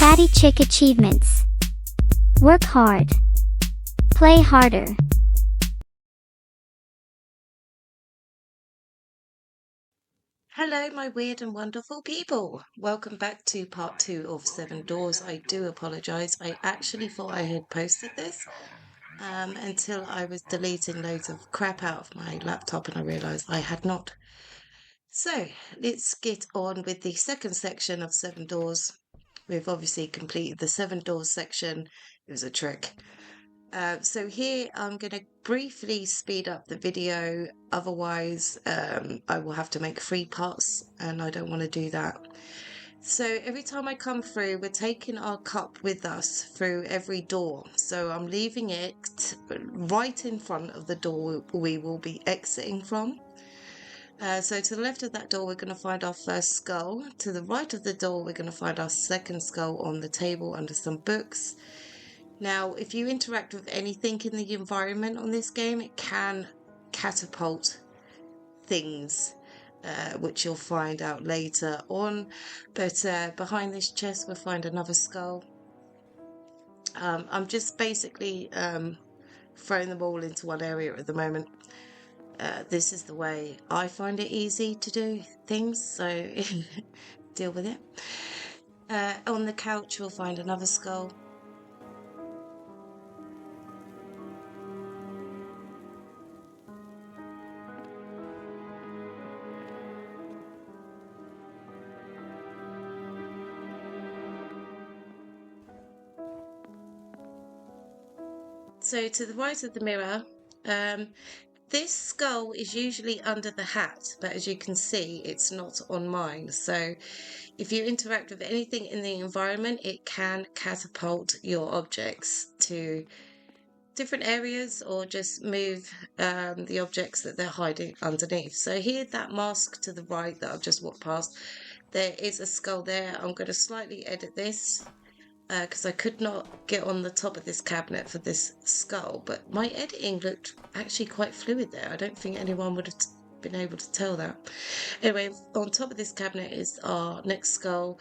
Daddy Chick achievements. Work hard. Play harder. Hello, my weird and wonderful people. Welcome back to part 2 of 7 Doors. I do apologise. I actually thought I had posted this until I was deleting loads of crap out of my laptop and I realised I had not. So let's get on with the second section of 7 Doors. We've obviously completed the 7 Doors section. It was a trick. So here I'm going to briefly speed up the video, otherwise I will have to make 3 parts and I don't want to do that. So every time I come through, we're taking our cup with us through every door. So I'm leaving it right in front of the door we will be exiting from. So to the left of that door, we're going to find our first skull. To the right of the door, we're going to find our second skull on the table under some books. Now, if you interact with anything in the environment on this game, it can catapult things, which you'll find out later on. But behind this chest, we'll find another skull. I'm just basically throwing them all into one area at the moment. This is the way I find it easy to do things, so deal with it. On the couch, we'll find another skull. So to the right of the mirror, this skull is usually under the hat, but as you can see, it's not on mine. So if you interact with anything in the environment, it can catapult your objects to different areas or just move the objects that they're hiding underneath. So here, that mask to the right that I've just walked past, there is a skull there. I'm going to slightly edit this because I could not get on the top of this cabinet for this skull, but my editing looked actually quite fluid there. I don't think anyone would have been able to tell that. Anyway, on top of this cabinet is our next skull,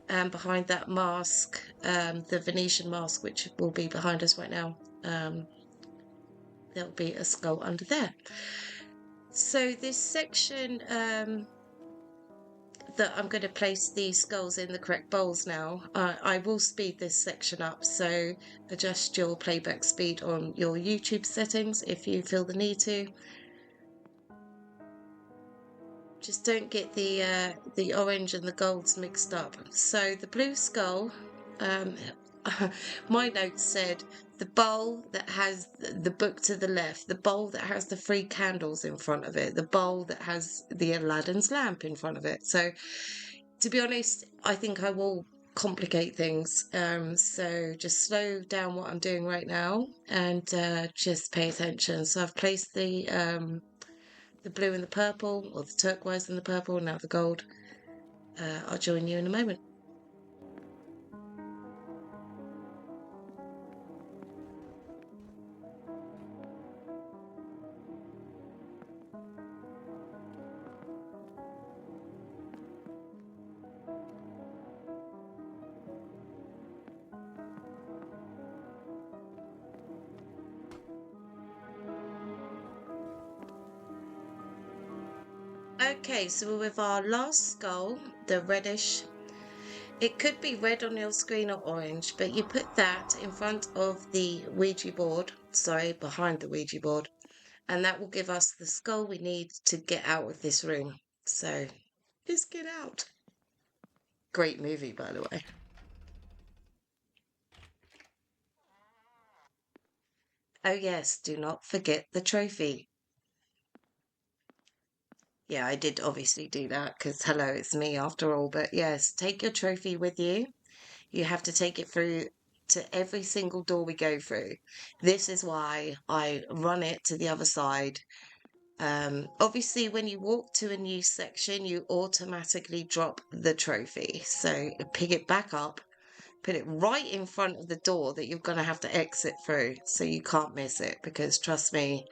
and behind that mask, the Venetian mask, which will be behind us right now, there'll be a skull under there. So this section that I'm going to place these skulls in the correct bowls now. I will speed this section up, so adjust your playback speed on your YouTube settings if you feel the need to. Just don't get the orange and the golds mixed up. So the blue skull, my notes said the bowl that has the book to the left, the bowl that has the 3 candles in front of it, the bowl that has the Aladdin's lamp in front of it. So to be honest, I think I will complicate things. So just slow down what I'm doing right now and just pay attention. So I've placed the blue and the purple, or the turquoise and the purple, now the gold. I'll join you in a moment. Okay, so we're with our last skull, the reddish. It could be red on your screen or orange, but you put that in front of the Ouija board, sorry, behind the Ouija board, and that will give us the skull we need to get out of this room. So let's get out. Great movie, by the way. Oh yes, do not forget the trophy. Yeah, I did obviously do that because hello, it's me after all. But yes, take your trophy with you. You have to take it through to every single door we go through. This is why I run it to the other side. Obviously, when you walk to a new section, you automatically drop the trophy. So pick it back up, put it right in front of the door that you're going to have to exit through so you can't miss it because trust me,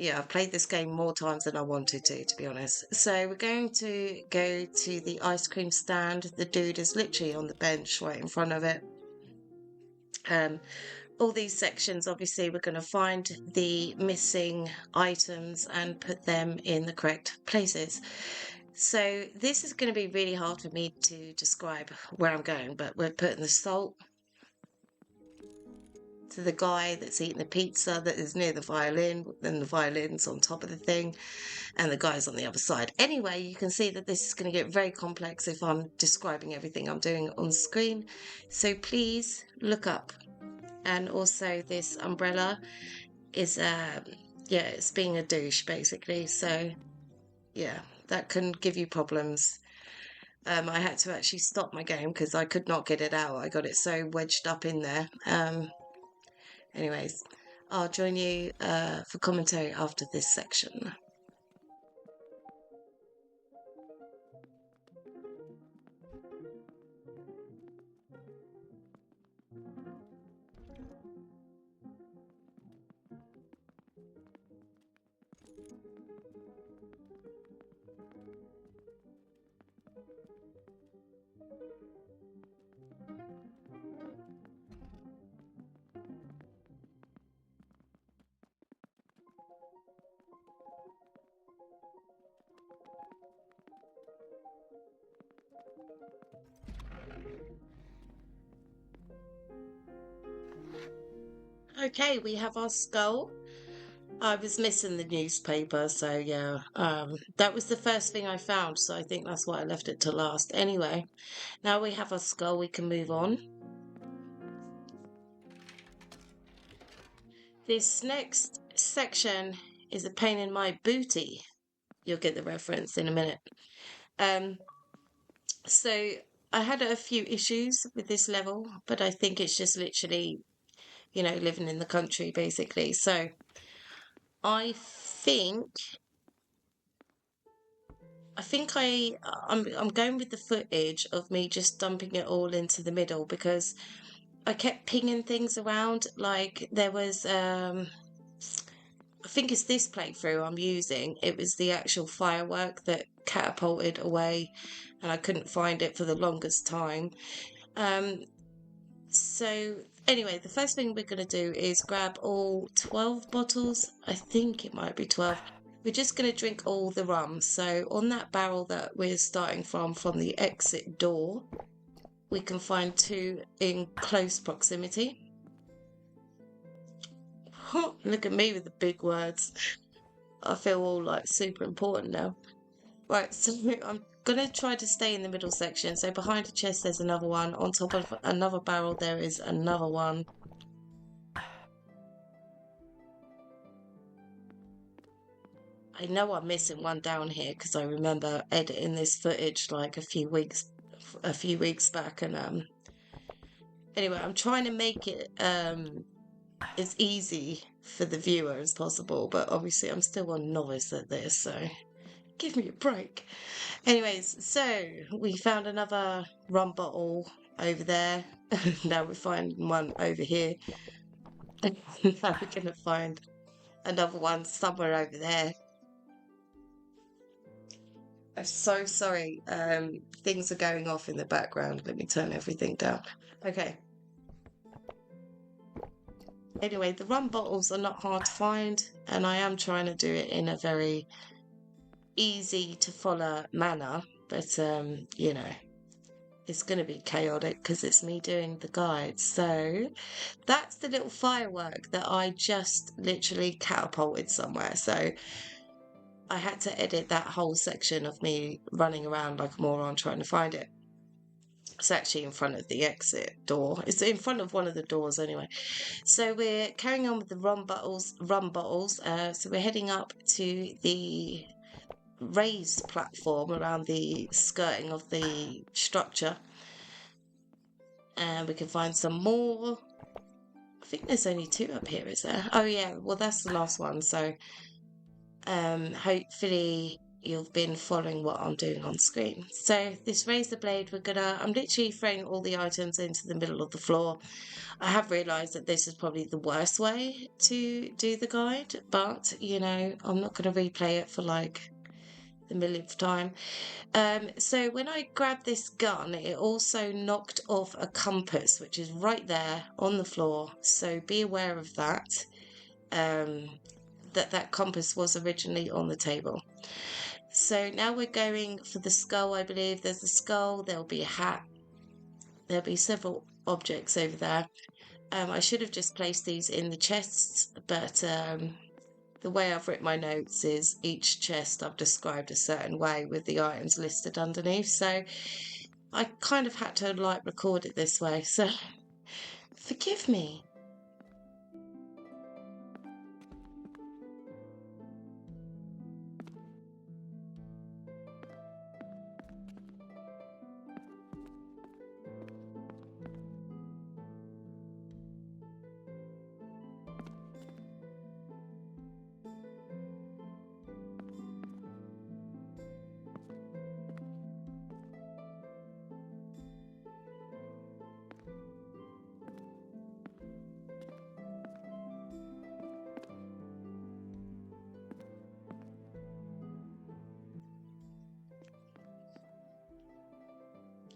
yeah, I've played this game more times than I wanted to be honest. So we're going to go to the ice cream stand. The dude is literally on the bench right in front of it. All these sections, obviously, we're going to find the missing items and put them in the correct places. So this is going to be really hard for me to describe where I'm going, but we're putting the salt to the guy that's eating the pizza that is near the violin, then the violin's on top of the thing, and the guy's on the other side. Anyway, you can see that this is going to get very complex if I'm describing everything I'm doing on screen. So please look up. And also this umbrella is yeah, it's being a douche basically. So yeah, that can give you problems. I had to actually stop my game because I could not get it out. I got it so wedged up in there. Anyways, I'll join you for commentary after this section. Okay, we have our skull. I was missing the newspaper, so yeah, that was the first thing I found, so I think that's why I left it to last. Anyway, now we have our skull, we can move on. This next section is a pain in my booty. You'll get the reference in a minute. So I had a few issues with this level, but I think it's just literally, you know, living in the country basically. So I think I'm going with the footage of me just dumping it all into the middle because I kept pinging things around. Like there was I think it's this playthrough I'm using. It was the actual firework that catapulted away and I couldn't find it for the longest time. So anyway, the first thing we're going to do is grab all 12 bottles. I think it might be 12. We're just going to drink all the rum. So on that barrel that we're starting from the exit door, we can find 2 in close proximity. Look at me with the big words. I feel all like super important now. Right, so I'm gonna try to stay in the middle section. So behind the chest there's another one. On top of another barrel there is another one. I know I'm missing one down here because I remember editing this footage like a few weeks back, and anyway, I'm trying to make it as easy for the viewer as possible, but obviously I'm still a novice at this, so give me a break. Anyways, so we found another rum bottle over there. Now we're finding one over here. Now we're gonna find another one somewhere over there. I'm so sorry. Things are going off in the background. Let me turn everything down. Okay. Anyway, the rum bottles are not hard to find, and I am trying to do it in a very easy to follow manner, but you know, it's going to be chaotic because it's me doing the guide. So that's the little firework that I just literally catapulted somewhere. So I had to edit that whole section of me running around like a moron trying to find it. It's actually in front of the exit door. It's in front of one of the doors anyway. So we're carrying on with the rum bottles. So we're heading up to the raised platform around the skirting of the structure. And we can find some more. I think there's only 2 up here, is there? Oh yeah, well that's the last one. So hopefully you've been following what I'm doing on screen. So this razor blade, I'm literally throwing all the items into the middle of the floor. I have realised that this is probably the worst way to do the guide, but I'm not going to replay it for like the millionth time. So when I grabbed this gun, it also knocked off a compass, which is right there on the floor. So be aware of that. That compass was originally on the table. So now we're going for the skull, I believe. There's a skull, there'll be a hat, there'll be several objects over there. I should have just placed these in the chests, but the way I've written my notes is each chest I've described a certain way with the items listed underneath. So I kind of had to like record it this way. So forgive me.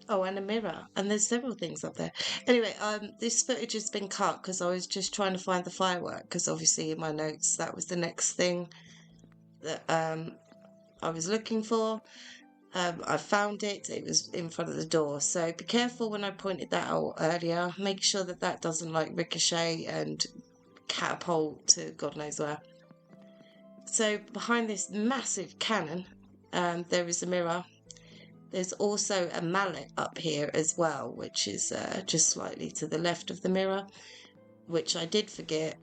Oh, and a mirror. And there's several things up there. Anyway, this footage has been cut because I was just trying to find the firework, because obviously in my notes that was the next thing that I was looking for. I found it. It was in front of the door. So be careful when I pointed that out earlier. Make sure that that doesn't like ricochet and catapult to God knows where. So behind this massive cannon, there is a mirror. There's also a mallet up here as well, which is just slightly to the left of the mirror, which I did forget,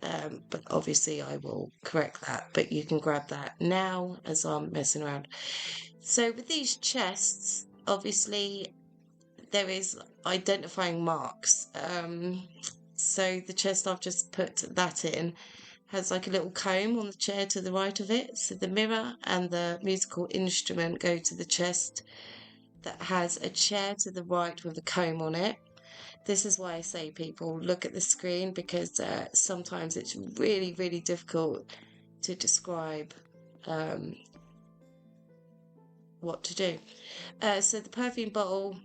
but obviously I will correct that. But you can grab that now as I'm messing around. So with these chests, obviously there is identifying marks. So the chest I've just put that in has like a little comb on the chair to the right of it. So the mirror and the musical instrument go to the chest that has a chair to the right with a comb on it. This is why I say, people, look at the screen, because sometimes it's really, really difficult to describe what to do. So the perfume bottle,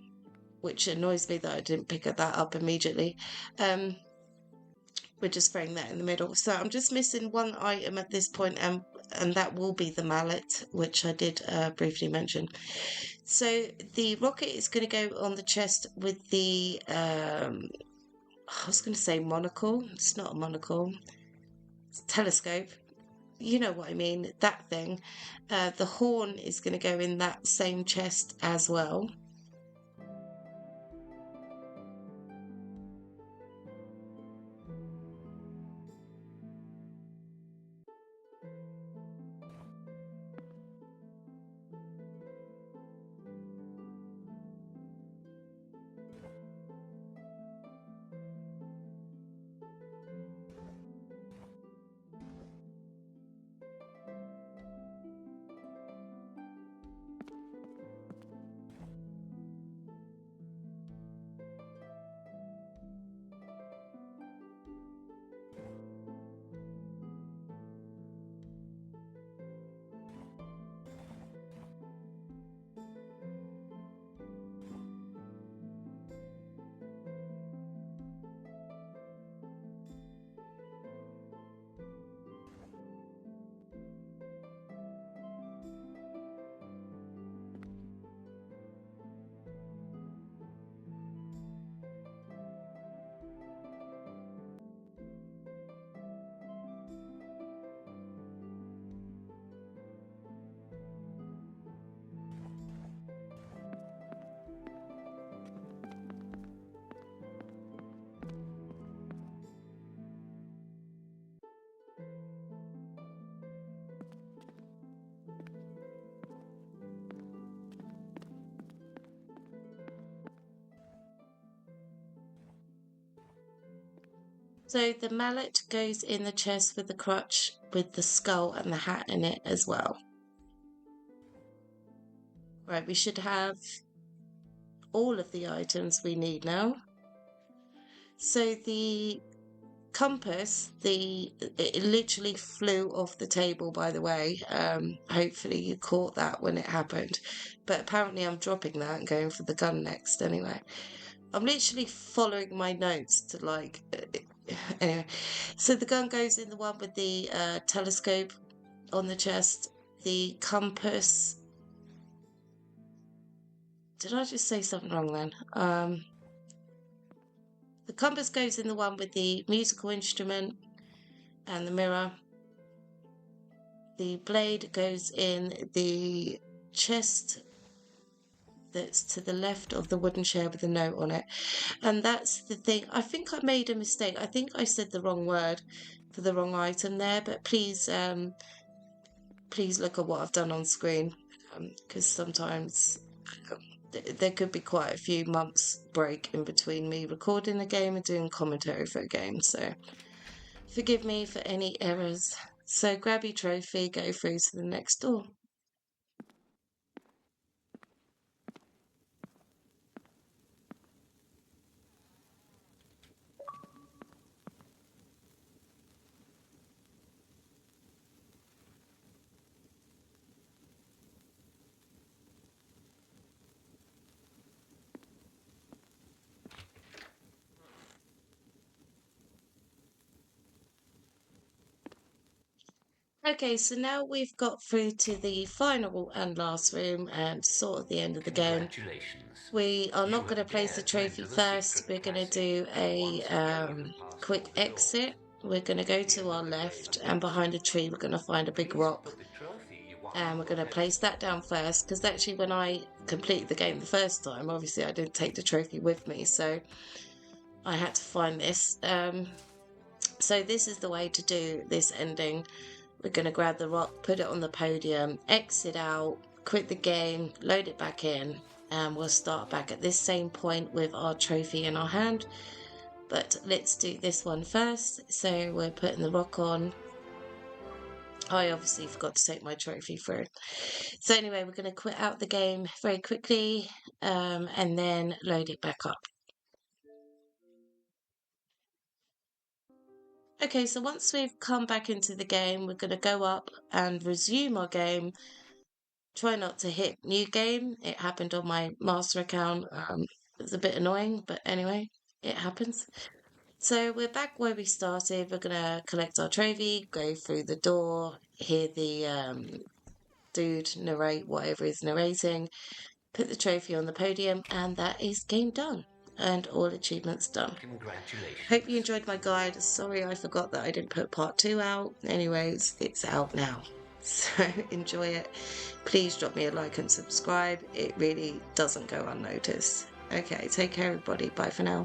which annoys me that I didn't pick that up immediately, we're just throwing that in the middle. So I'm just missing one item at this point, and that will be the mallet, which I did briefly mention. So the rocket is going to go on the chest with the, I was going to say monocle. It's not a monocle. It's a telescope. You know what I mean, that thing. The horn is going to go in that same chest as well. So the mallet goes in the chest with the crutch, with the skull and the hat in it as well. Right, we should have all of the items we need now. So the compass, it literally flew off the table, by the way. Hopefully you caught that when it happened. But apparently I'm dropping that and going for the gun next anyway. I'm literally following my notes to like anyway. So the gun goes in the one with the telescope on the chest. The compass. Did I just say something wrong then? The compass goes in the one with the musical instrument and the mirror. The blade goes in the chest that's to the left of the wooden chair with a note on it. And that's the thing. I think I made a mistake. I think I said the wrong word for the wrong item there, but please please look at what I've done on screen, because sometimes there could be quite a few months break in between me recording a game and doing commentary for a game, so forgive me for any errors. So grab your trophy, go through to the next door. Okay, so now we've got through to the final and last room and sort of the end of the game. Congratulations. We are not You going to have place the dared to trophy enter the first. secret We're going to passage. do a Once again, you can pass quick through the door. exit. We're going to go At the to end our of the game left, and ahead, behind a tree, we're going to find a big please rock. put the trophy you won And we're on going the to place that pedestal. down first, because actually, when I completed the game the first time, obviously I didn't take the trophy with me, so I had to find this. So this is the way to do this ending. We're going to grab the rock, put it on the podium, exit out, quit the game, load it back in, and we'll start back at this same point with our trophy in our hand. But let's do this one first. So we're putting the rock on. I obviously forgot to take my trophy through. So anyway, we're going to quit out the game very quickly, and then load it back up. Okay, so once we've come back into the game, we're going to go up and resume our game. Try not to hit new game. It happened on my master account. It was a bit annoying, but anyway, it happens. So we're back where we started. We're gonna collect our trophy, go through the door, hear the dude narrate whatever is narrating, put the trophy on the podium, and that is game done. And all achievements done. Hope you Congratulations. enjoyed my guide. Sorry I forgot that I didn't put part 2 out. Anyways, it's out now. So enjoy it. Please drop me a like and subscribe. It really doesn't go unnoticed. Okay, take care everybody. Bye for now.